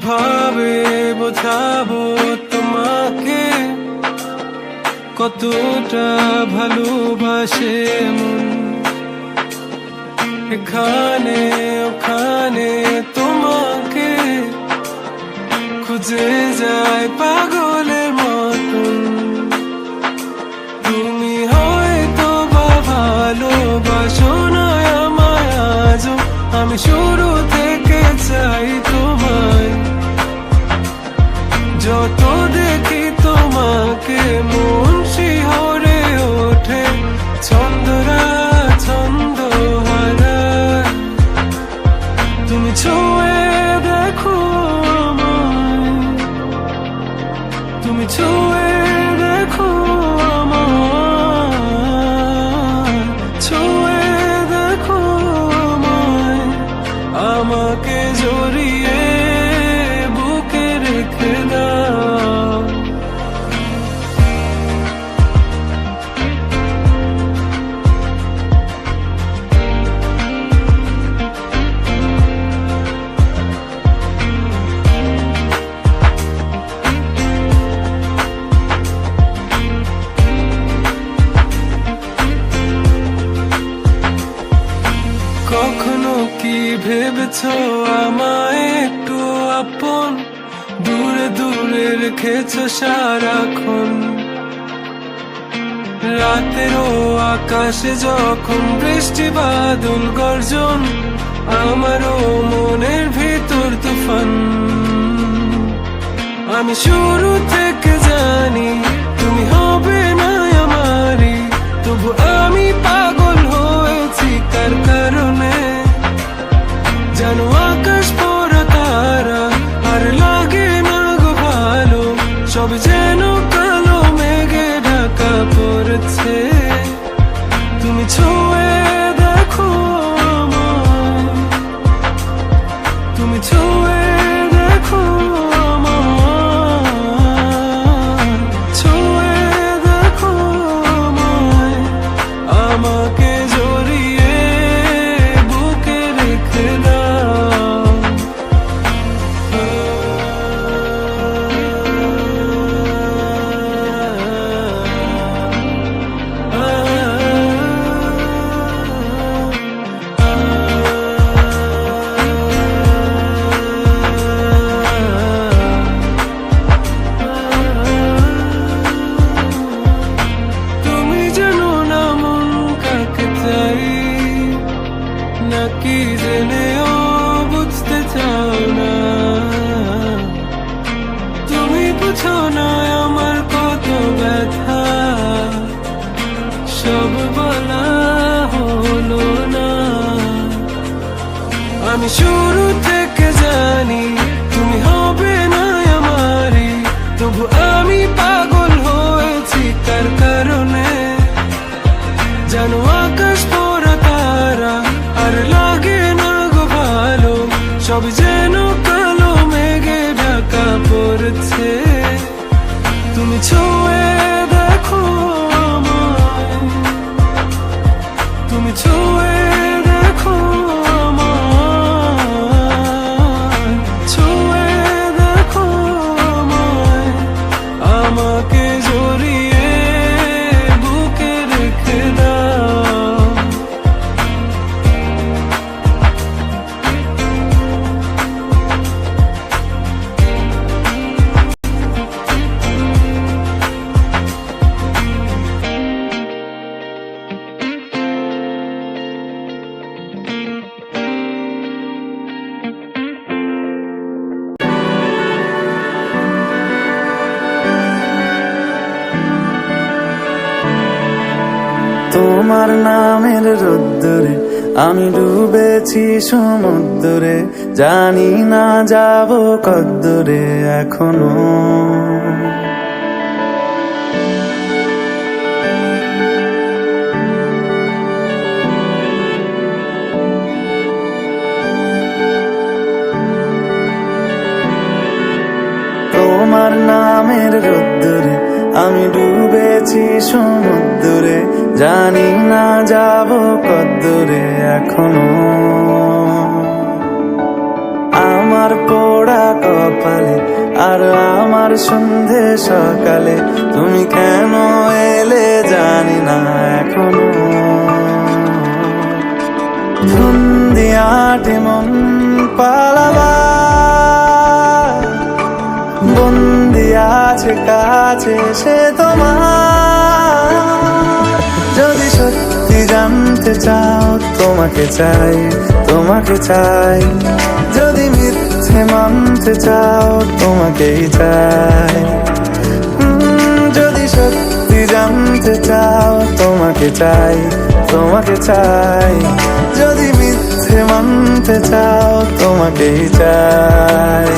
কিভাবে বোঝাবো তোমাকে কতটা ভালোবাসে মন। এখানে ওখানে তোমাকে খুঁজে যায় পাগলের মতন। তুমি হয়তো বা ভালোবাসো না আমায় আজও, আমি শুরু থেকে চাই তোমায়। যত দেখি তোমাকে মন শিহরে ওঠে, ছন্দরা ছন্দ হারায়। তুমি ছুঁয়ে দেখো আমায়, তুমি ছুঁয়ে দেখো আমায়, ছুঁয়ে দেখো আমায়। আমাকে জড়িয়ে বুকে রেখে দাও। কখনো কি ভেবেছো আমায় একটু আপন, দূরে দূরে রেখেছো সারাক্ষণ। রাতেরও আকাশে যখন বৃষ্টি বাদল গর্জন, আমারও মনের ভিতর তুফান। আমি শুরু থেকে জানি তুমি হবে না আমারই, তবু আমি পাগল হয়েছি কার কারণে। জানো আকাশ পড়া তারা আর লাগে না গো ভালো, সব যেন কালো মেঘে ঢাকা পড়েছে। তুমি ছুঁয়ে দেখো আমায়, তুমি ছুঁয়ে দেখো আমায়, ছুঁয়ে দেখো আমায়। আমাকে জড়িয়ে বুকে রেখে দাও। তুমি জানো না মন কাকে চাই, নাকি জেনেও বুঝতে চাও না। তুমি বুঝো না আমার কত ব্যথা, সব বলা হলো না। আমি শুরু থেকে জানি তুমি হবে না আমারই, তবু আমি পাগল হয়েছি কার কারণে। জানো আকাশ পড়া তারা আর লাগে না গো ভালো, সব যেন কালো মেঘে ঢাকা পড়েছে। তুমি ছুঁয়ে দেখো আমায়, তুমি ছুঁয়ে দেখো আমায়, ছুঁয়ে দেখো আমায়। আমাকে জড়িয়ে বুকে রেখে দাও। তোমার নামের রোদ্দুরে আমি ডুবেছি সমুদ্রে, জানি না যাব কদ্দুরে এখনো। তোমার নামের রোদ্দুরে আমি ডুবেছি সমুদ্রে, জানি না যাব কদ্দুরে এখনো। আমার তোমার পোড়া কপালে আর আমার সন্ধে সকালে, তুমি কেন এলে জানি না এখনো। ধুন্দিয়াটে মন পালাবার বন্দি আছে কাছে সে তোমার। যদি সত্যি জানতে চাও তোমাকে চাই, তোমাকে চাই। যদি মিথ্যে মানতে চাও তোমাকেই চাই। যদি সত্যি জানতে চাও তোমাকে চাই, তোমাকে চাই। যদি মিথ্যে মানতে চাও তোমাকেই চাই।